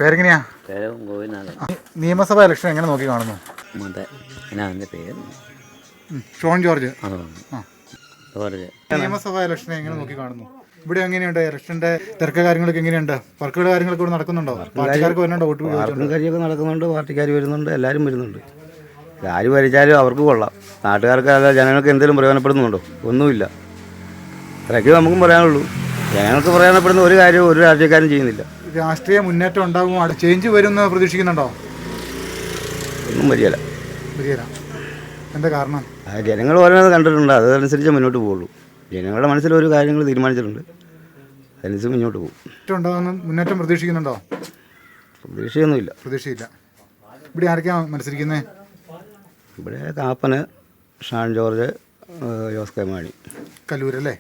പേരെങ്ങനെയാ? നിയമസഭാ ഇലക്ഷൻ എങ്ങനെ നോക്കി കാണുന്നു? ഷോൺ ജോർജ്. നിയമസഭാ ഇലക്ഷൻ എങ്ങനെ നോക്കി കാണുന്നു? ഇവിടെ എങ്ങനെയുണ്ട് ഇലക്ഷന്റെ തിരക്ക് കാര്യങ്ങളൊക്കെ എങ്ങനെയുണ്ട്? വർക്കുകളുടെ കാര്യങ്ങളൊക്കെ ഇവിടെ നടക്കുന്നുണ്ടോ? പാർട്ടിക്കാർക്ക് വരുന്നുണ്ടോ? കാര്യമൊക്കെ നടക്കുന്നുണ്ട്, പാർട്ടിക്കാർ വരുന്നുണ്ട്, എല്ലാവരും വരുന്നുണ്ട്. ആര് ഭരിച്ചാലും അവർക്ക് കൊള്ളാം. നാട്ടുകാർക്ക് അല്ല ജനങ്ങൾക്ക് എന്തെങ്കിലും പ്രയോജനപ്പെടുന്നുണ്ടോ? ഒന്നുമില്ല. അതൊക്കെ നമുക്കും പറയാനുള്ളൂ. ജനങ്ങൾക്ക് പ്രയോജനപ്പെടുന്ന ഒരു കാര്യവും ഒരു രാഷ്ട്രീയക്കാരും ചെയ്യുന്നില്ല. രാഷ്ട്രീയ മുന്നേറ്റം ഉണ്ടാകും, ചേഞ്ച് വരുമെന്ന് പ്രതീക്ഷിക്കുന്നുണ്ടോ? ഒന്നും വരികയില്ല. എന്താ കാരണം? ജനങ്ങൾ ഓരോന്ന് കണ്ടിട്ടുണ്ട്, അതനുസരിച്ച് മുന്നോട്ട് പോകുള്ളൂ. ജനങ്ങളുടെ മനസ്സിൽ ഒരു കാര്യങ്ങൾ തീരുമാനിച്ചിട്ടുണ്ട്, അതനുസരിച്ച് മുന്നോട്ട് പോകും. മുന്നേറ്റം പ്രതീക്ഷിക്കുന്നുണ്ടോ? പ്രതീക്ഷയില്ല. ഇവിടെ ആരൊക്കെയാണ് മത്സരിക്കുന്നത്? ഇവിടെ കാപ്പന്, ഷാൻ ജോർജ്, ജോസ് കെ മാണി. കല്ലൂരല്ലേ?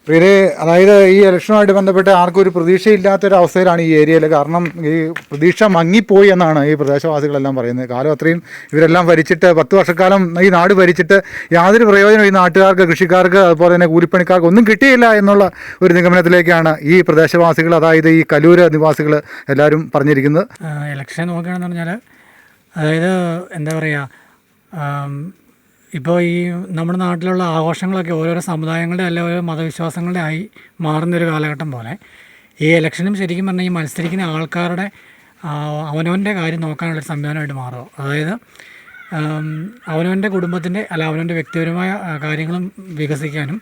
പ്രിയരെ, അതായത് ഈ ഇലക്ഷനുമായിട്ട് ബന്ധപ്പെട്ട് ആർക്കും ഒരു പ്രതീക്ഷയില്ലാത്തൊരവസ്ഥയിലാണ് ഈ ഏരിയയിൽ. കാരണം ഈ പ്രതീക്ഷ മങ്ങിപ്പോയി എന്നാണ് ഈ പ്രദേശവാസികളെല്ലാം പറയുന്നത്. കാലം അത്രയും ഇവരെല്ലാം ഭരിച്ചിട്ട് 10 വർഷക്കാലം ഈ നാട് ഭരിച്ചിട്ട് യാതൊരു പ്രയോജനവും ഈ നാട്ടുകാർക്ക്, കൃഷിക്കാർക്ക്, അതുപോലെ തന്നെ കൂലിപ്പണിക്കാർക്ക് ഒന്നും കിട്ടിയില്ല എന്നുള്ള ഒരു നിഗമനത്തിലേക്കാണ് ഈ പ്രദേശവാസികൾ, അതായത് ഈ കല്ലൂർ നിവാസികൾ എല്ലാവരും പറഞ്ഞിരിക്കുന്നത്. ഇലക്ഷൻ നോക്കുകയാണെന്ന് പറഞ്ഞാൽ, അതായത് എന്താ പറയുക, ഇപ്പോൾ ഈ നമ്മുടെ നാട്ടിലുള്ള ആഘോഷങ്ങളൊക്കെ ഓരോരോ സമുദായങ്ങളുടെ അല്ല ഓരോ മതവിശ്വാസങ്ങളുടെ ആയി മാറുന്നൊരു കാലഘട്ടം പോലെ ഈ ഇലക്ഷനും ശരിക്കും പറഞ്ഞാൽ ഈ മത്സരിക്കുന്ന ആൾക്കാരുടെ അവനവൻ്റെ കാര്യം നോക്കാനുള്ളൊരു സംവിധാനമായിട്ട് മാറുക. അതായത് അവനവൻ്റെ കുടുംബത്തിൻ്റെ അല്ല അവനവൻ്റെ വ്യക്തിപരമായ കാര്യങ്ങളും വികസിക്കാനും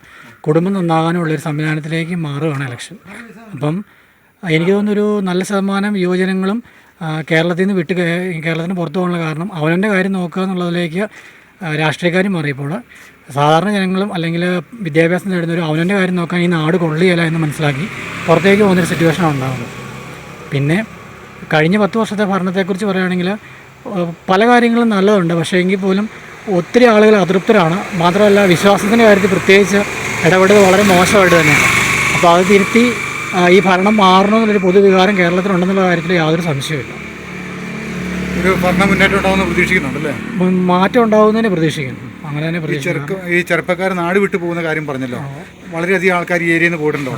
കുടുംബം നന്നാകാനും ഉള്ളൊരു സംവിധാനത്തിലേക്ക് മാറുകയാണ് ഇലക്ഷൻ. അപ്പം എനിക്ക് തോന്നുന്നൊരു നല്ല ശതമാനം യുവജനങ്ങളും കേരളത്തിൽ നിന്ന് കേരളത്തിന് പുറത്തു പോകാനുള്ള കാരണം അവനവൻ്റെ കാര്യം നോക്കുക എന്നുള്ളതിലേക്ക് രാഷ്ട്രീയക്കാരും മാറിയപ്പോൾ സാധാരണ ജനങ്ങളും അല്ലെങ്കിൽ വിദ്യാഭ്യാസം നേടുന്നവരും അവനവൻ്റെ കാര്യം നോക്കാൻ ഈ നാട് കൊള്ളുകയില്ല എന്ന് മനസ്സിലാക്കി പുറത്തേക്ക് പോകുന്നൊരു സിറ്റുവേഷനാണ് ഉണ്ടാകുന്നത്. പിന്നെ കഴിഞ്ഞ 10 വർഷത്തെ ഭരണത്തെക്കുറിച്ച് പറയുകയാണെങ്കിൽ പല കാര്യങ്ങളും നല്ലതുണ്ട്, പക്ഷേ എങ്കിൽ പോലും ഒത്തിരി ആളുകൾ അതൃപ്തരാണ്. മാത്രമല്ല വിശ്വാസത്തിൻ്റെ കാര്യത്തിൽ പ്രത്യേകിച്ച് ഇടപെടൽ വളരെ മോശമായിട്ട് തന്നെയാണ്. അപ്പോൾ അത് തിരുത്തി ഈ ഭരണം മാറണമെന്നുള്ളൊരു പൊതുവികാരം കേരളത്തിലുണ്ടെന്നുള്ള കാര്യത്തിൽ യാതൊരു സംശയമില്ല. ഒരു ഭരണ മുന്നേറ്റം ഉണ്ടാകുമെന്ന് പ്രതീക്ഷിക്കുന്നുണ്ടല്ലേ? മാറ്റം ഉണ്ടാകുന്നതിനെ പ്രതീക്ഷിക്കുന്നു. അങ്ങനെ തന്നെ പ്രതീക്ഷിക്കുന്നു. ഈ ചെറുപ്പക്കാർ നാട് വിട്ടു പോകുന്ന കാര്യം പറഞ്ഞല്ലോ, വളരെയധികം ആൾക്കാർ ഈ ഏരിയയിൽ നിന്ന് പോയിട്ടുണ്ടോ?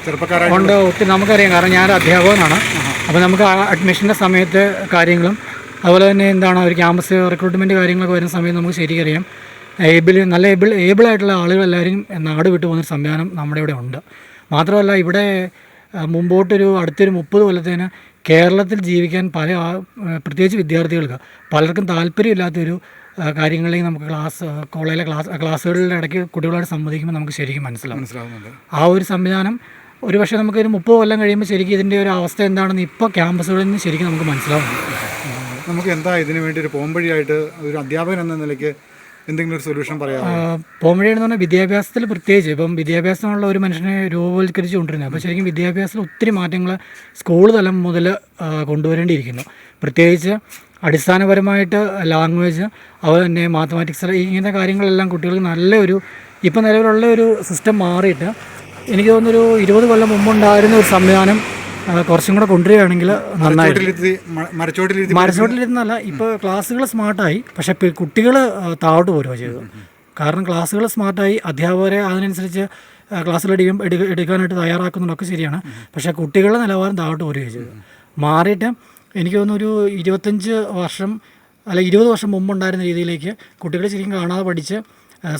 ചെറുപ്പക്കാരുണ്ട്, ഒത്തിരി നമുക്കറിയാം. കാരണം ഞാനൊരു അധ്യാപകനാണ്. അപ്പോൾ നമുക്ക് അഡ്മിഷൻ്റെ സമയത്ത് കാര്യങ്ങളും അതുപോലെ തന്നെ എന്താണ് ഒരു ക്യാമ്പസ് റിക്രൂട്ട്മെൻറ്റ് കാര്യങ്ങളൊക്കെ വരുന്ന സമയത്ത് നമുക്ക് ശരിക്കറിയാം നല്ല ഏബിളായിട്ടുള്ള ആളുകളെല്ലാവരും നാട് വിട്ടു പോകുന്നൊരു സംവിധാനം നമ്മുടെ ഇവിടെ ഉണ്ട്. മാത്രമല്ല ഇവിടെ മുമ്പോട്ടൊരു അടുത്തൊരു 30 കൊല്ലത്തേന് കേരളത്തിൽ ജീവിക്കാൻ പ്രത്യേകിച്ച് വിദ്യാർത്ഥികൾക്ക് പലർക്കും താല്പര്യമില്ലാത്തൊരു കാര്യങ്ങളിലേക്ക് നമുക്ക് കോളേജിലെ ക്ലാസ്സുകളുടെ ഇടയ്ക്ക് കുട്ടികളോട് സംവദിക്കുമ്പോൾ നമുക്ക് ശരിക്കും മനസ്സിലാവുന്നുണ്ട്. ആ ഒരു സംവിധാനം ഒരുപക്ഷെ നമുക്കൊരു 30 കൊല്ലം കഴിയുമ്പോൾ ശരിക്കും ഇതിൻ്റെ ഒരു അവസ്ഥ എന്താണെന്ന് ഇപ്പോൾ ക്യാമ്പസുകളിൽ നിന്ന് ശരിക്കും നമുക്ക് മനസ്സിലാവുന്നുണ്ട്. നമുക്ക് എന്താ ഇതിനു വേണ്ടി ഒരു പോംവഴിയായിട്ട് ഒരു അധ്യാപകൻ എന്ന നിലയ്ക്ക് എന്തെങ്കിലും ഒരു സൊല്യൂഷൻ പറയാം? പോംവഴിയെന്ന് പറഞ്ഞാൽ വിദ്യാഭ്യാസത്തിൽ പ്രത്യേകിച്ച് ഇപ്പം വിദ്യാഭ്യാസമുള്ള ഒരു മനുഷ്യനെ രൂപവൽക്കരിച്ചു കൊണ്ടിരുന്നത്. അപ്പോൾ ശരിക്കും വിദ്യാഭ്യാസത്തിൽ ഒത്തിരി മാറ്റങ്ങൾ സ്കൂൾ തലം മുതൽ കൊണ്ടുവരേണ്ടിയിരിക്കുന്നു. പ്രത്യേകിച്ച് അടിസ്ഥാനപരമായിട്ട് ലാംഗ്വേജ്, അതുപോലെ തന്നെ മാത്തമാറ്റിക്സ്, ഇങ്ങനത്തെ കാര്യങ്ങളെല്ലാം കുട്ടികൾക്ക് നല്ലൊരു ഇപ്പം നിലവിലുള്ള ഒരു സിസ്റ്റം മാറിയിട്ട് എനിക്ക് തോന്നുന്നൊരു 20 കൊല്ലം മുമ്പുണ്ടായിരുന്ന ഒരു സംവിധാനം കുറച്ചും കൂടെ കൊണ്ടുവരികയാണെങ്കിൽ നന്നായിട്ട്. മരച്ചോട്ടിലിരുന്നല്ല, ഇപ്പോൾ ക്ലാസ്സുകൾ സ്മാർട്ടായി, പക്ഷേ കുട്ടികൾ താഴോട്ട് പോരുക ചെയ്തത്. കാരണം ക്ലാസ്സുകൾ സ്മാർട്ടായി, അധ്യാപകരെ അതിനനുസരിച്ച് ക്ലാസ്സുകൾ എടുക്കാനായിട്ട് തയ്യാറാക്കുന്നതൊക്കെ ശരിയാണ്, പക്ഷേ കുട്ടികളുടെ നിലവാരം താഴോട്ട് പോരുകയാണ് ചെയ്തത്. മാറിയിട്ട് എനിക്ക് തോന്നുന്നു ഒരു 25 വർഷം അല്ല 20 വർഷം മുമ്പുണ്ടായിരുന്ന രീതിയിലേക്ക് കുട്ടികളെ ശരിക്കും കാണാതെ പഠിച്ച്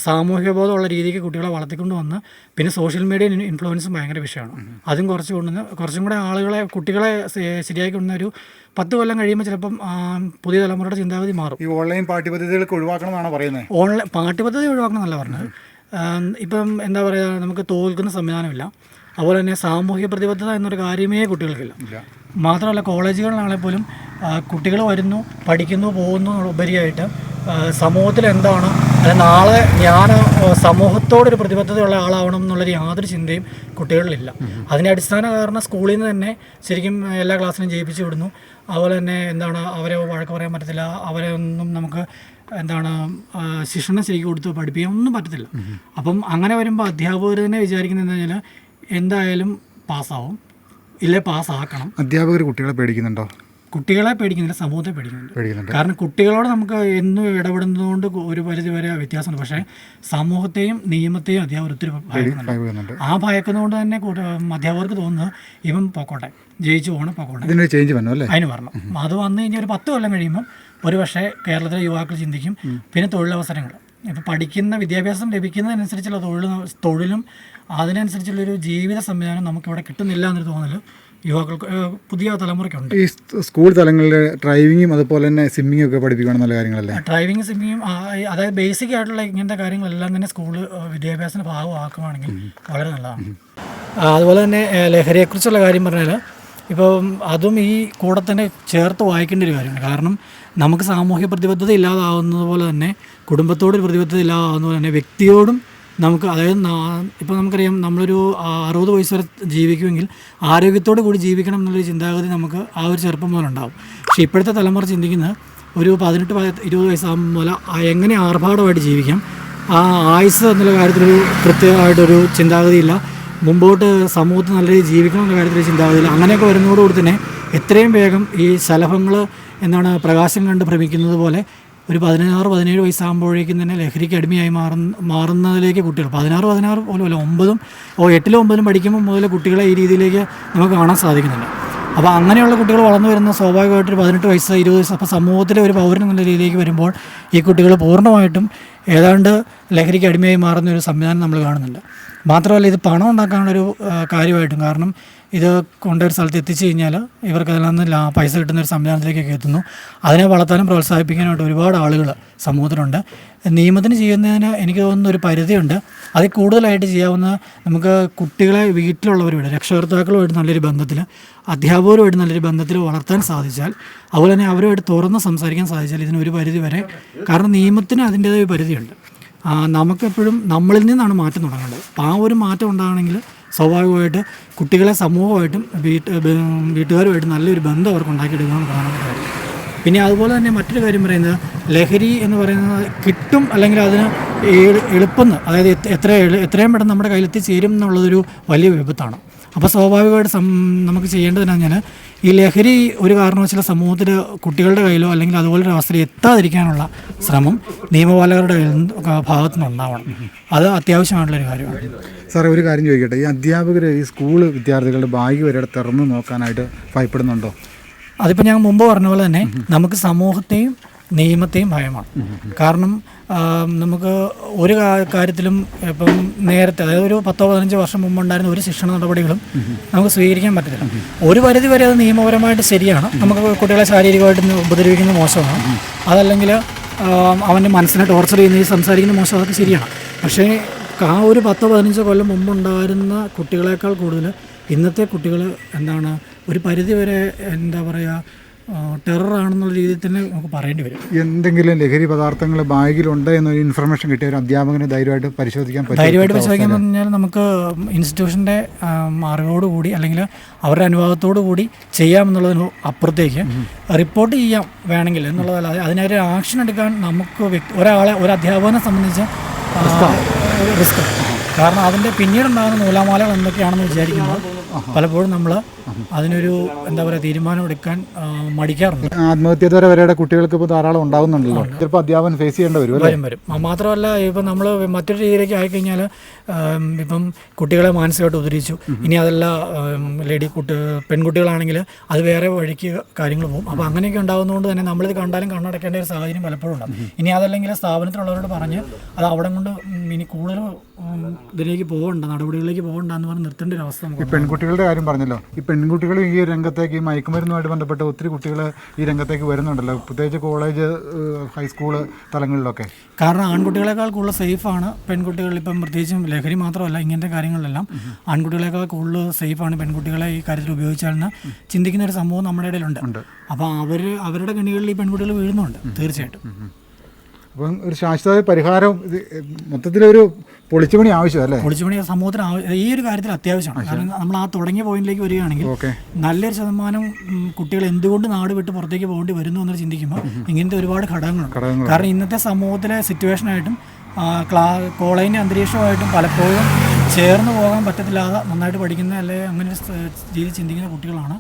സാമൂഹിക ബോധമുള്ള രീതിക്ക് കുട്ടികളെ വളർത്തിക്കൊണ്ട് വന്ന് പിന്നെ സോഷ്യൽ മീഡിയ ഇൻഫ്ലുവൻസും ഭയങ്കര വിഷയമാണ്. അതും കുറച്ചും കൂടെ കുട്ടികളെ ശരിയാക്കി കൊണ്ടുവന്ന ഒരു 10 കൊല്ലം കഴിയുമ്പോൾ ചിലപ്പം പുതിയ തലമുറയുടെ ചിന്താഗതി മാറും. ഈ ഓൺലൈൻ പാഠ്യപദ്ധതികൾക്ക് ഒഴിവാക്കണമെന്നാണ് പറയുന്നത്. ഓൺലൈൻ പാഠ്യപദ്ധതി ഒഴിവാക്കണമെന്നല്ല പറഞ്ഞത്. ഇപ്പം എന്താ പറയുക, നമുക്ക് തോൽക്കുന്ന സംവിധാനമില്ല. അതുപോലെ തന്നെ സാമൂഹിക പ്രതിബദ്ധത എന്നൊരു കാര്യമേ കുട്ടികൾക്കില്ല. മാത്രമല്ല കോളേജുകളിലാണെങ്കിൽ പോലും കുട്ടികൾ വരുന്നു, പഠിക്കുന്നു, പോകുന്നു ഉപരിയായിട്ട് സമൂഹത്തിൽ എന്താണ് അല്ലെ നാളെ ഞാൻ സമൂഹത്തോടൊരു പ്രതിബദ്ധതയുള്ള ആളാവണം എന്നുള്ളൊരു യാതൊരു ചിന്തയും കുട്ടികളിലില്ല. അതിൻ്റെ അടിസ്ഥാന കാരണം സ്കൂളിൽ നിന്ന് തന്നെ ശരിക്കും എല്ലാ ക്ലാസ്സിലും ജയിപ്പിച്ചു വിടുന്നു. അതുപോലെ തന്നെ എന്താണ് അവരെ വഴക്ക് പറയാൻ പറ്റത്തില്ല, അവരെ ഒന്നും നമുക്ക് ശിക്ഷണം ശരിക്കും കൊടുത്ത് പഠിപ്പിക്കാൻ ഒന്നും പറ്റത്തില്ല. അപ്പം അങ്ങനെ വരുമ്പോൾ അധ്യാപകർ തന്നെ വിചാരിക്കുന്നത് എന്താ വെച്ചാൽ എന്തായാലും പാസ്സാവും, ഇല്ലേ പാസ്സാക്കണം. അധ്യാപകർ കുട്ടികളെ പേടിക്കുന്നുണ്ടോ? കുട്ടികളെ പേടിക്കുന്നില്ല, സമൂഹത്തെ പേടിക്കുന്നുണ്ട്. കാരണം കുട്ടികളോട് നമുക്ക് എന്നും ഇടപെടുന്നതുകൊണ്ട് ഒരു പരിധി വരെ വ്യത്യാസമുണ്ട്. പക്ഷേ സമൂഹത്തെയും നിയമത്തെയും അധ്യാപകർ ഒത്തിരി ഭയക്കുന്നുണ്ട്. ആ ഭയക്കുന്നതുകൊണ്ട് തന്നെ അധ്യാപകർക്ക് തോന്നുന്നത് ഇവൻ പൊക്കോട്ടെ, ജയിച്ചു പോകണം, പൊക്കോട്ടെ, അതിന് ചേഞ്ച് വന്നു അല്ലേ, അതിന് പറഞ്ഞു. അത് വന്നു കഴിഞ്ഞാൽ ഒരു 10 കൊല്ലം കഴിയുമ്പം ഒരു പക്ഷേ കേരളത്തിലെ യുവാക്കൾ ചിന്തിക്കും. പിന്നെ തൊഴിലവസരങ്ങൾ, ഇപ്പോൾ പഠിക്കുന്ന വിദ്യാഭ്യാസം ലഭിക്കുന്നതിനനുസരിച്ചുള്ള തൊഴിലും അതിനനുസരിച്ചുള്ളൊരു ജീവിത സംവിധാനം നമുക്കിവിടെ കിട്ടുന്നില്ല എന്നൊരു തോന്നൽ യുവാക്കൾക്ക്, പുതിയ തലമുറയ്ക്കുണ്ട്. ഈ സ്കൂൾ തലങ്ങളിൽ ഡ്രൈവിങ്ങും അതുപോലെ തന്നെ സ്വിമ്മിങ്ങും ഒക്കെ പഠിപ്പിക്കണം എന്നുള്ള കാര്യങ്ങളല്ലേ? ഡ്രൈവിങ്, സ്വിമ്മിങ്ങും, അതായത് ബേസിക് ആയിട്ടുള്ള ഇങ്ങനത്തെ കാര്യങ്ങളെല്ലാം തന്നെ സ്കൂൾ വിദ്യാഭ്യാസത്തിന് ഭാഗമാക്കുകയാണെങ്കിൽ വളരെ നല്ലതാണ്. അതുപോലെ തന്നെ ലഹരിയെക്കുറിച്ചുള്ള കാര്യം പറഞ്ഞാൽ ഇപ്പം അതും ഈ കൂടെ തന്നെ ചേർത്ത് വായിക്കേണ്ട ഒരു കാര്യമാണ്. കാരണം നമുക്ക് സാമൂഹ്യ പ്രതിബദ്ധത ഇല്ലാതാവുന്നത് പോലെ തന്നെ കുടുംബത്തോട് പ്രതിബദ്ധത ഇല്ലാതാവുന്നത് പോലെ തന്നെ വ്യക്തിയോടും നമുക്ക്, അതായത് ഇപ്പോൾ നമുക്കറിയാം നമ്മളൊരു 60 വയസ്സ് വരെ ജീവിക്കുമെങ്കിൽ ആരോഗ്യത്തോടു കൂടി ജീവിക്കണം എന്നുള്ളൊരു ചിന്താഗതി നമുക്ക് ആ ഒരു ചെറുപ്പം മുതൽ ഉണ്ടാവും. പക്ഷേ ഇപ്പോഴത്തെ തലമുറ ചിന്തിക്കുന്നത് ഒരു 18-20 വയസ്സാകുമ്പോൾ മുതൽ എങ്ങനെ ആർഭാടമായിട്ട് ജീവിക്കാം, ആ ആയുസ് എന്നുള്ള കാര്യത്തിലൊരു കൃത്യമായിട്ടൊരു ചിന്താഗതിയില്ല, മുമ്പോട്ട് സമൂഹത്തിൽ നല്ല രീതിയിൽ ജീവിക്കണം എന്ന കാര്യത്തിൽ ചിന്താഗതിയില്ല. അങ്ങനെയൊക്കെ വരുന്നതോടുകൂടി തന്നെ എത്രയും വേഗം ഈ ശലഭങ്ങൾ പ്രകാശം കണ്ട് ഭ്രമിക്കുന്നത് പോലെ ഒരു 16-17 വയസ്സാകുമ്പോഴേക്കും തന്നെ ലഹരിക്ക് അടിമയായി മാറുന്നതിലേക്ക് കുട്ടികൾ 16 പോലും അല്ല, 8-ലും 9-ലും പഠിക്കുമ്പോൾ മുതൽ കുട്ടികളെ ഈ രീതിയിലേക്ക് നമുക്ക് കാണാൻ സാധിക്കുന്നുണ്ട്. അപ്പോൾ അങ്ങനെയുള്ള കുട്ടികൾ വളർന്നു വരുന്ന സ്വാഭാവികമായിട്ടൊരു 18 വയസ്സ് 20 വയസ്സ് അപ്പോൾ സമൂഹത്തിലെ ഒരു പൗരൻ എന്നുള്ള രീതിയിലേക്ക് വരുമ്പോൾ ഈ കുട്ടികൾ പൂർണ്ണമായിട്ടും ഏതാണ്ട് ലഹരിക്ക് അടിമയായി മാറുന്ന ഒരു സംവിധാനം നമ്മൾ കാണുന്നുണ്ട്. മാത്രമല്ല ഇത് പണം ഉണ്ടാക്കാനുള്ളൊരു കാര്യമായിട്ടും, കാരണം ഇത് കൊണ്ടൊരു സ്ഥലത്ത് എത്തിച്ചു കഴിഞ്ഞാൽ ഇവർക്ക് അതിൽ നിന്ന് പൈസ കിട്ടുന്ന ഒരു സംവിധാനത്തിലേക്കൊക്കെ എത്തുന്നു. അതിനെ വളർത്താനും പ്രോത്സാഹിപ്പിക്കാനായിട്ട് ഒരുപാട് ആളുകൾ സമൂഹത്തിലുണ്ട്. നിയമത്തിന് ചെയ്യുന്നതിന് എനിക്ക് തോന്നുന്ന ഒരു പരിധിയുണ്ട്. അതിൽ കൂടുതലായിട്ട് ചെയ്യാവുന്ന നമുക്ക് കുട്ടികളെ വീട്ടിലുള്ളവരുമായിട്ട്, രക്ഷകർത്താക്കളുമായിട്ട് നല്ലൊരു ബന്ധത്തിൽ, അധ്യാപകരുമായിട്ട് നല്ലൊരു ബന്ധത്തിൽ വളർത്താൻ സാധിച്ചാൽ, അതുപോലെ തന്നെ അവരുമായിട്ട് തുറന്ന് സംസാരിക്കാൻ സാധിച്ചാൽ ഇതിനൊരു പരിധി വരെ, കാരണം നിയമത്തിന് അതിൻ്റേതായ പരിധിയുണ്ട്. നമുക്കെപ്പോഴും നമ്മളിൽ നിന്നാണ് മാറ്റം തുടങ്ങേണ്ടത്. അപ്പോൾ ആ ഒരു മാറ്റം ഉണ്ടാകണമെങ്കിൽ സ്വാഭാവികമായിട്ട് കുട്ടികളെ സമൂഹമായിട്ടും വീട്ടുകാരുമായിട്ട് നല്ലൊരു ബന്ധം അവർക്ക് ഉണ്ടാക്കിയെടുക്കുകയാണ് പ്രധാനപ്പെട്ട കാര്യം. പിന്നെ അതുപോലെ തന്നെ മറ്റൊരു കാര്യം പറയുന്നത്, ലഹരി എന്ന് പറയുന്നത് കിട്ടും അല്ലെങ്കിൽ അതിന് എളുപ്പം, അതായത് എത്രയും പെട്ടെന്ന് നമ്മുടെ കയ്യിലെത്തി ചേരും എന്നുള്ളതൊരു വലിയ വിപത്താണ്. അപ്പോൾ സ്വാഭാവികമായിട്ട് നമുക്ക് ചെയ്യേണ്ടതെന്ന് പറഞ്ഞാൽ ഈ ലഹരി ഒരു കാരണവശാലും സമൂഹത്തിൽ കുട്ടികളുടെ കയ്യിലോ അല്ലെങ്കിൽ അതുപോലൊരു അവസ്ഥയിൽ എത്താതിരിക്കാനുള്ള ശ്രമം നിയമപാലകരുടെ ഭാഗത്തു നിന്നുണ്ടാവണം. അത് അത്യാവശ്യമായിട്ടുള്ളൊരു കാര്യമാണ്. സാറേ, ഒരു കാര്യം ചോദിക്കട്ടെ, ഈ അധ്യാപകർ ഈ സ്കൂൾ വിദ്യാർത്ഥികളുടെ ബാഗ് വരെ തുറന്ന് നോക്കാനായിട്ട് ഭയപ്പെടുന്നുണ്ടോ? അതിപ്പോൾ ഞാൻ മുമ്പ് പറഞ്ഞ പോലെ തന്നെ നമുക്ക് സമൂഹത്തെയും നിയമത്തെയും ഭയമാണ്. കാരണം നമുക്ക് ഒരു കാര്യത്തിലും ഇപ്പം നേരത്തെ, അതായത് ഒരു 10-15 വർഷം മുമ്പ് ഉണ്ടായിരുന്ന ഒരു ശിക്ഷണ നടപടികളും നമുക്ക് സ്വീകരിക്കാൻ പറ്റത്തില്ല. ഒരു പരിധി വരെ അത് നിയമപരമായിട്ട് ശരിയാണ്, നമുക്ക് കുട്ടികളെ ശാരീരികമായിട്ട് ഉപദ്രവിക്കുന്നത് മോശമാണ്, അതല്ലെങ്കിൽ അവൻ്റെ മനസ്സിനെ ടോർച്ചർ ചെയ്യുന്നത് സംസാരിക്കുന്നത് മോശം, അതൊക്കെ ശരിയാണ്. പക്ഷേ ആ ഒരു 10-15 കൊല്ലം മുമ്പുണ്ടായിരുന്ന കുട്ടികളെക്കാൾ കൂടുതൽ ഇന്നത്തെ കുട്ടികൾ ഒരു പരിധി വരെ ടെററാണെന്നുള്ള രീതിയിൽ തന്നെ നമുക്ക് പറയേണ്ടി വരും. എന്തെങ്കിലും ലഹരി പദാർത്ഥങ്ങൾ ബാഗിലുണ്ട് എന്നൊരു ഇൻഫർമേഷൻ കിട്ടിയ ഒരു അധ്യാപകന് ധൈര്യമായിട്ട് പരിശോധിക്കാൻ പറഞ്ഞാൽ നമുക്ക് ഇൻസ്റ്റിറ്റ്യൂഷൻ്റെ അറിവോടുകൂടി അല്ലെങ്കിൽ അവരുടെ അനുഭവത്തോടു കൂടി ചെയ്യാമെന്നുള്ളതിന് അപ്പുറത്തേക്ക് റിപ്പോർട്ട് ചെയ്യാം വേണമെങ്കിൽ എന്നുള്ളതല്ലാതെ അതിനൊരു ആക്ഷൻ എടുക്കാൻ നമുക്ക് ഒരു അധ്യാപകനെ സംബന്ധിച്ച് റിസ്ക്. കാരണം അതിൻ്റെ പിന്നീടുണ്ടാകുന്ന നൂലാമാലകൾ എന്തൊക്കെയാണെന്ന് വിചാരിക്കുമ്പോൾ പലപ്പോഴും നമ്മൾ അതിനൊരു തീരുമാനം എടുക്കാൻ മടിക്കാറുണ്ട്. ആത്മഹത്യത്തോടെ വരെയുടെ കുട്ടികൾക്ക് ഇപ്പോൾ ധാരാളം ഉണ്ടാകുന്നുണ്ടല്ലോ, ചിലപ്പോൾ അധ്യാപകൻ ഫേസ് ചെയ്യേണ്ടി വരും. മാത്രമല്ല ഇപ്പം നമ്മൾ മറ്റൊരു രീതിയിലേക്ക് ആയിക്കഴിഞ്ഞാൽ ഇപ്പം കുട്ടികളെ മാനസികമായിട്ട് ഉദ്ധരിച്ചു, ഇനി അതല്ല പെൺകുട്ടികളാണെങ്കിൽ അത് വേറെ വഴിക്ക് കാര്യങ്ങൾ പോകും. അപ്പോൾ അങ്ങനെയൊക്കെ ഉണ്ടാകുന്നതുകൊണ്ട് തന്നെ നമ്മളിത് കണ്ടാലും കണ്ണടക്കേണ്ട ഒരു സാഹചര്യം പലപ്പോഴും ഉണ്ടാകും. ഇനി അതല്ലെങ്കിൽ സ്ഥാപനത്തിലുള്ളവരോട് പറഞ്ഞ് അത് അവിടെ കൊണ്ട് ഇനി കൂടുതൽ ഇതിലേക്ക് പോകണ്ട, നടപടികളിലേക്ക് പോകണ്ട എന്ന് പറഞ്ഞ് നിർത്തേണ്ട ഒരു അവസ്ഥ. ഈ പെൺകുട്ടികളുടെ കാര്യം പറഞ്ഞല്ലോ, ഈ പെൺകുട്ടികൾ ഈ രംഗത്തേക്ക്, ഈ മയക്കുമരുന്നുമായിട്ട് ബന്ധപ്പെട്ട് ഒത്തിരി കുട്ടികൾ ഈ രംഗത്തേക്ക് വരുന്നുണ്ടല്ലോ, പ്രത്യേകിച്ച് കോളേജ് ഹൈസ്കൂൾ തലങ്ങളിലൊക്കെ. കാരണം ആൺകുട്ടികളെക്കാൾ കൂടുതൽ സേഫാണ് പെൺകുട്ടികൾ. ഇപ്പം പ്രത്യേകിച്ചും ലഹരി മാത്രമല്ല, ഇങ്ങനത്തെ കാര്യങ്ങളിലെല്ലാം ആൺകുട്ടികളെക്കാൾ കൂടുതൽ സേഫാണ് പെൺകുട്ടികളെ ഈ കാര്യത്തിൽ ഉപയോഗിച്ചാലെന്ന് ചിന്തിക്കുന്ന ഒരു സമൂഹം നമ്മുടെ ഇടയിലുണ്ട്. അപ്പോൾ അവരുടെ കണികളിൽ ഈ പെൺകുട്ടികൾ വീഴുന്നുണ്ട് തീർച്ചയായിട്ടും. അപ്പം ഒരു ശാശ്വത പരിഹാരം, മൊത്തത്തിലൊരു പൊളിച്ചുപണി ആവശ്യമല്ലേ? പൊളിച്ചുപണി സമൂഹത്തിന് ഈ ഒരു കാര്യത്തിൽ അത്യാവശ്യമാണ്. കാരണം നമ്മൾ ആ തുടങ്ങിയ പോയിന്റിലേക്ക് വരികയാണെങ്കിൽ നല്ലൊരു ശതമാനം കുട്ടികൾ എന്തുകൊണ്ട് നാട് വിട്ട് പുറത്തേക്ക് പോകേണ്ടി വരുന്നു എന്ന് ചിന്തിക്കുമ്പോൾ ഇങ്ങനത്തെ ഒരുപാട് ഘടകങ്ങളുണ്ട്. കാരണം ഇന്നത്തെ സമൂഹത്തിലെ സിറ്റുവേഷനായിട്ടും കോളേജിൻ്റെ അന്തരീക്ഷമായിട്ടും പലപ്പോഴും ചേർന്ന് പോകാൻ പറ്റത്തില്ലാതെ നന്നായിട്ട് പഠിക്കുന്ന അല്ലെങ്കിൽ അങ്ങനെ രീതി ചിന്തിക്കുന്ന കുട്ടികളാണ്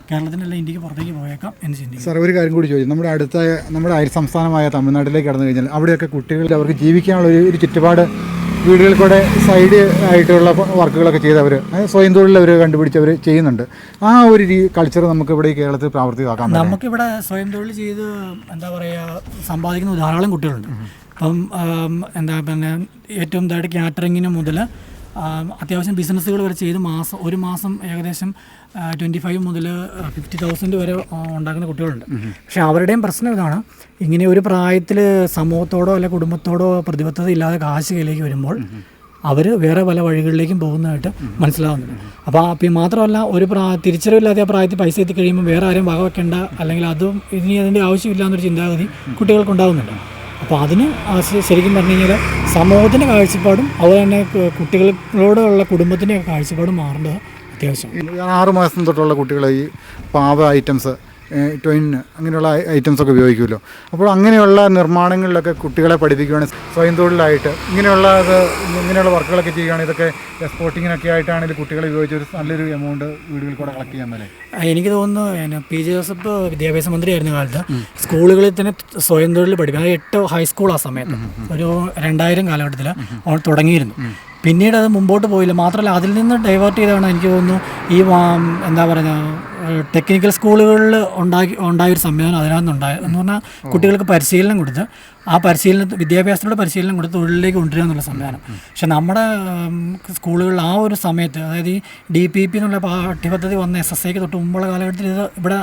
കേരളത്തിൻ്റെ അല്ല ഇന്ത്യക്ക് പുറത്തേക്ക് പോയേക്കാം എന്ന് ചിന്തിക്കും. സാർ, ഒരു കാര്യം കൂടി ചോദിച്ചു. നമ്മുടെ അയൽ സംസ്ഥാനമായ തമിഴ്നാട്ടിലേക്ക് കടന്നു കഴിഞ്ഞാൽ അവിടെയൊക്കെ കുട്ടികളുടെ അവർക്ക് ജീവിക്കാനുള്ള ഒരു ചുറ്റുപാട്, വീടുകളിൽ കൂടെ സൈഡ് ആയിട്ടുള്ള വർക്കുകളൊക്കെ ചെയ്തവർ, സ്വയം തൊഴിൽ അവർ കണ്ടുപിടിച്ചവർ ചെയ്യുന്നുണ്ട്. ആ ഒരു കൾച്ചർ നമുക്ക് ഇവിടെ ഈ കേരളത്തിൽ പ്രാവർത്തികമാക്കാം. നമുക്കിവിടെ സ്വയം തൊഴിൽ ചെയ്ത് എന്താ പറയുക സമ്പാദിക്കുന്ന ധാരാളം കുട്ടികളുണ്ട്. അപ്പം പിന്നെ ഏറ്റവും ഇതായിട്ട് കാറ്ററിങ്ങിന് മുതൽ അത്യാവശ്യം ബിസിനസ്സുകൾ വരെ ചെയ്ത് ഒരു മാസം ഏകദേശം 25 മുതൽ 50,000 വരെ ഉണ്ടാക്കുന്ന കുട്ടികളുണ്ട്. പക്ഷേ അവരുടെയും പ്രശ്നം ഇതാണ്, ഇങ്ങനെ ഒരു പ്രായത്തിൽ സമൂഹത്തോടോ അല്ലെ കുടുംബത്തോടോ പ്രതിബദ്ധത ഇല്ലാതെ കാശ് കയ്യിലേക്ക് വരുമ്പോൾ അവർ വേറെ പല വഴികളിലേക്കും പോകുന്നതായിട്ട് മനസ്സിലാവുന്നുണ്ട്. അപ്പോൾ മാത്രമല്ല, ഒരു തിരിച്ചറിവില്ലാതെ ആ പ്രായത്തിൽ പൈസ എത്തിക്കഴിയുമ്പോൾ വേറെ ആരും വകവെക്കേണ്ട, അല്ലെങ്കിൽ അതും ഇനി അതിൻ്റെ ആവശ്യമില്ല എന്നൊരു ചിന്താഗതി കുട്ടികൾക്കുണ്ടാകുന്നുണ്ട്. അപ്പോൾ അതിന് ശരിക്കും പറഞ്ഞു കഴിഞ്ഞാൽ സമൂഹത്തിൻ്റെ കാഴ്ചപ്പാടും അതുപോലെ തന്നെ കുട്ടികളോടുള്ള കുടുംബത്തിൻ്റെ കാഴ്ചപ്പാടും മാറേണ്ടത് അത്യാവശ്യമാണ്. 6 മാസം തൊട്ടുള്ള കുട്ടികൾ ഈ പാവ ഐറ്റംസ്, ട്വയിൻ അങ്ങനെയുള്ള ഐറ്റംസൊക്കെ ഉപയോഗിക്കുമല്ലോ. അപ്പോൾ അങ്ങനെയുള്ള നിർമ്മാണങ്ങളിലൊക്കെ കുട്ടികളെ പഠിപ്പിക്കുകയാണെങ്കിൽ സ്വയം തൊഴിലായിട്ട് ഇങ്ങനെയുള്ള വർക്കുകളൊക്കെ ചെയ്യുകയാണെങ്കിൽ ഇതൊക്കെ എക്സ്പോർട്ടിങ്ങിനൊക്കെ ആയിട്ടാണെങ്കിൽ കുട്ടികളെ ഉപയോഗിച്ച് ഒരു നല്ലൊരു എമൗണ്ട് വീടുകളിൽ കൂടെ കളക്ട് ചെയ്യാൻ മേലെ. എനിക്ക് തോന്നുന്നു പി ജെ ജോസഫ് വിദ്യാഭ്യാസ മന്ത്രിയായിരുന്ന കാലത്ത് സ്കൂളുകളിൽ തന്നെ സ്വയം തൊഴിൽ പഠിപ്പിക്കും. അത് 8 ഹൈസ്കൂൾ ആ സമയത്ത് ഒരു 2000 കാലഘട്ടത്തിൽ തുടങ്ങിയിരുന്നു. പിന്നീട് അത് മുമ്പോട്ട് പോയില്ല. മാത്രമല്ല അതിൽ നിന്ന് ഡൈവേർട്ട് ചെയ്താണ് എനിക്ക് തോന്നുന്നു ഈ എന്താ പറയുക ടെക്നിക്കൽ സ്കൂളുകളിൽ ഉണ്ടായൊരു സംവിധാനം അതിനകത്തുണ്ടായി എന്ന് പറഞ്ഞാൽ കുട്ടികൾക്ക് പരിശീലനം കൊടുത്ത് ആ വിദ്യാഭ്യാസത്തിലൂടെ പരിശീലനം കൊടുത്ത് തൊഴിലിലേക്ക് കൊണ്ടുവരിക എന്നുള്ള സംവിധാനം. പക്ഷെ നമ്മുടെ സ്കൂളുകളിൽ ആ ഒരു സമയത്ത്, അതായത് ഈ DPP എന്നുള്ള പാഠ്യപദ്ധതി വന്ന SSAക്ക് തൊട്ട് മുമ്പുള്ള കാലഘട്ടത്തിൽ ഇത് ഇവിടെ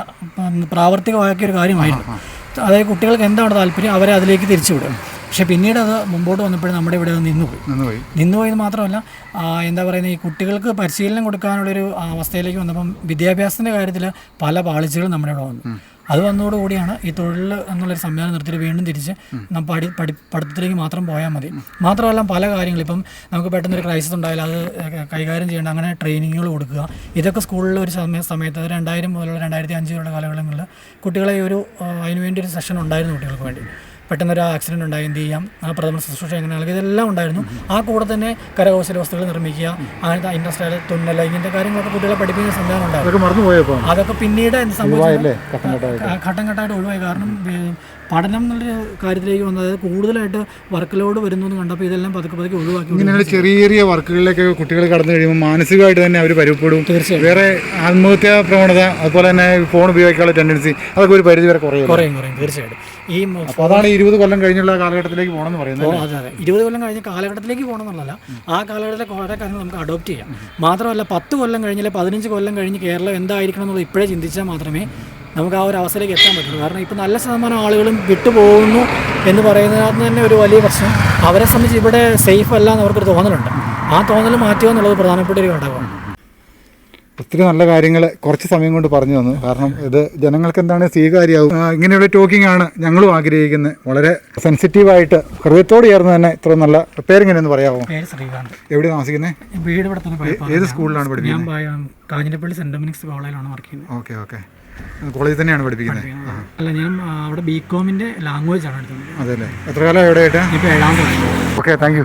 പ്രാവർത്തികമാക്കിയ ഒരു കാര്യമായിരുന്നു. അതായത് കുട്ടികൾക്ക് എന്താണ് താല്പര്യം അവരെ അതിലേക്ക് തിരിച്ചുവിടും. പക്ഷേ പിന്നീട് അത് മുമ്പോട്ട് വന്നപ്പോഴും നമ്മുടെ ഇവിടെ നിന്നുപോയത് മാത്രമല്ല, എന്താ പറയുന്നത്, ഈ കുട്ടികൾക്ക് പരിശീലനം കൊടുക്കാനുള്ളൊരു അവസ്ഥയിലേക്ക് വന്നപ്പം വിദ്യാഭ്യാസത്തിൻ്റെ കാര്യത്തിൽ പല പാളിച്ചകളും നമ്മുടെ ഇവിടെ വന്നു. അത് വന്നതോടുകൂടിയാണ് ഈ തൊഴിൽ എന്നുള്ളൊരു സംവിധാനം നിർത്തിയിട്ട് വീണ്ടും തിരിച്ച് പഠിത്തത്തിലേക്ക് മാത്രം പോയാൽ മതി. മാത്രമല്ല പല കാര്യങ്ങളും ഇപ്പം നമുക്ക് പെട്ടെന്നൊരു ക്രൈസിസ് ഉണ്ടായാലും അത് കൈകാര്യം ചെയ്യേണ്ട അങ്ങനെ ട്രെയിനിങ്ങുകൾ കൊടുക്കുക, ഇതൊക്കെ സ്കൂളിൽ ഒരു സമയത്ത് 2000 മുതലുള്ള 2005 കാലഘട്ടങ്ങളിൽ കുട്ടികളെ അതിനുവേണ്ടി ഒരു സെഷൻ ഉണ്ടായിരുന്നു. കുട്ടികൾക്ക് വേണ്ടി പെട്ടെന്നൊരു ആക്സിഡൻറ്റ് ഉണ്ടായി എന്ത് ചെയ്യാം, ആ പ്രഥമ ശുശ്രൂഷ എങ്ങനെ നൽകുക, ഇതെല്ലാം ഉണ്ടായിരുന്നു. ആ കൂടെ തന്നെ കരകൗശല വസ്തുക്കൾ നിർമ്മിക്കുക, അങ്ങനത്തെ ഇൻഡസ്ട്രിയൽ തുന്നൽ, ഇങ്ങനത്തെ കാര്യങ്ങളൊക്കെ കുട്ടികളെ പഠിപ്പിക്കുന്ന സംവിധാനം ഉണ്ടായിരുന്നു. അതൊക്കെ പിന്നീട് ഘട്ടം ഘട്ടമായിട്ട് ഒഴിവായി. കാരണം പഠനം എന്നുള്ളൊരു കാര്യത്തിലേക്ക് വന്നത് കൂടുതലായിട്ട് വർക്ക് ലോഡ് വരുന്നു എന്ന് കണ്ടപ്പോൾ ഇതെല്ലാം പതുക്കെ ഒഴിവാക്കി. ഇങ്ങനെയുള്ള ചെറിയ വർക്കുകളിലേക്ക് കുട്ടികൾ കടന്നു കഴിയുമ്പോൾ മാനസികമായിട്ട് തന്നെ അവർ പരിപ്പെടും. തീർച്ചയായും വേറെ ആത്മഹത്യാ പ്രവണത, അതുപോലെ തന്നെ ഫോൺ ഉപയോഗിക്കാനുള്ള ടെൻഡൻസി, അതൊക്കെ ഒരു പരിധി വരെ കുറയും. തീർച്ചയായിട്ടും. അതാണ് 20 കൊല്ലം കഴിഞ്ഞുള്ള കാലഘട്ടത്തിലേക്ക് പോകണമെന്ന് പറയുന്നത്. അതെ 20 കൊല്ലം കഴിഞ്ഞ കാലഘട്ടത്തിലേക്ക് പോകണം എന്നുള്ളതല്ല, ആ കാലഘട്ടത്തിലെ കുറേ കാര്യങ്ങൾ നമുക്ക് അഡോപ്റ്റ് ചെയ്യാം. മാത്രമല്ല 10 കൊല്ലം കഴിഞ്ഞാൽ 15 കൊല്ലം കഴിഞ്ഞ് കേരളം എന്തായിരിക്കണം എന്നുള്ളത് ഇപ്പോഴേ ചിന്തിച്ചാൽ മാത്രമേ നമുക്ക് ആ ഒരു അവസ്ഥയിലേക്ക് എത്താൻ പറ്റുള്ളൂ. കാരണം ഇപ്പോൾ നല്ല ശതമാനം ആളുകളും വിട്ടുപോകുന്നു എന്ന് പറയുന്നതിനകത്ത് തന്നെ ഒരു വലിയ പ്രശ്നം. അവരെ സംബന്ധിച്ച് ഇവിടെ സേഫ് അല്ല എന്ന് അവർക്കൊരു തോന്നലുണ്ട്. ആ തോന്നൽ മാറ്റുക എന്നുള്ളത് പ്രധാനപ്പെട്ട ഒരു ഘടകമാണ്. ഒത്തിരി നല്ല കാര്യങ്ങൾ കുറച്ച് സമയം കൊണ്ട് പറഞ്ഞു തന്നു. കാരണം ഇത് ജനങ്ങൾക്ക് എന്താണ് സ്വീകാര്യമാവും. ഇങ്ങനെയുള്ള ടോക്കിംഗ് ആണ് ഞങ്ങളും ആഗ്രഹിക്കുന്നത്. വളരെ സെൻസിറ്റീവായിട്ട് ഹൃദയത്തോട് ചേർന്ന് തന്നെ ഇത്ര നല്ല പേരെങ്ങനെയെന്ന് പറയാമോ? ശ്രീകാന്ത്. എവിടെ താമസിക്കുന്നത്? വീട് ഇവിടെ തന്നെ. ഏത് സ്കൂളിലാണ് പഠിക്കുന്നത്? ഞാൻ കാഞ്ഞിരപ്പള്ളി സെൻറ് ഡൊമിനിക്സ് കോളേജിലാണ് വർക്ക് ചെയ്യുന്നത്. ഓക്കെ. കോളേജിൽ തന്നെയാണ് പഠിപ്പിക്കുന്നത്? അല്ല, ഞാൻ അവിടെ BCom ലാംഗ്വേജ് ആണ് എടുത്തത്. അതെ അല്ലേ? എത്ര കാലം എവിടെ ആയിട്ടാ? ഇപ്പോൾ 7ാം ക്ലാസ്. Okay, thank you.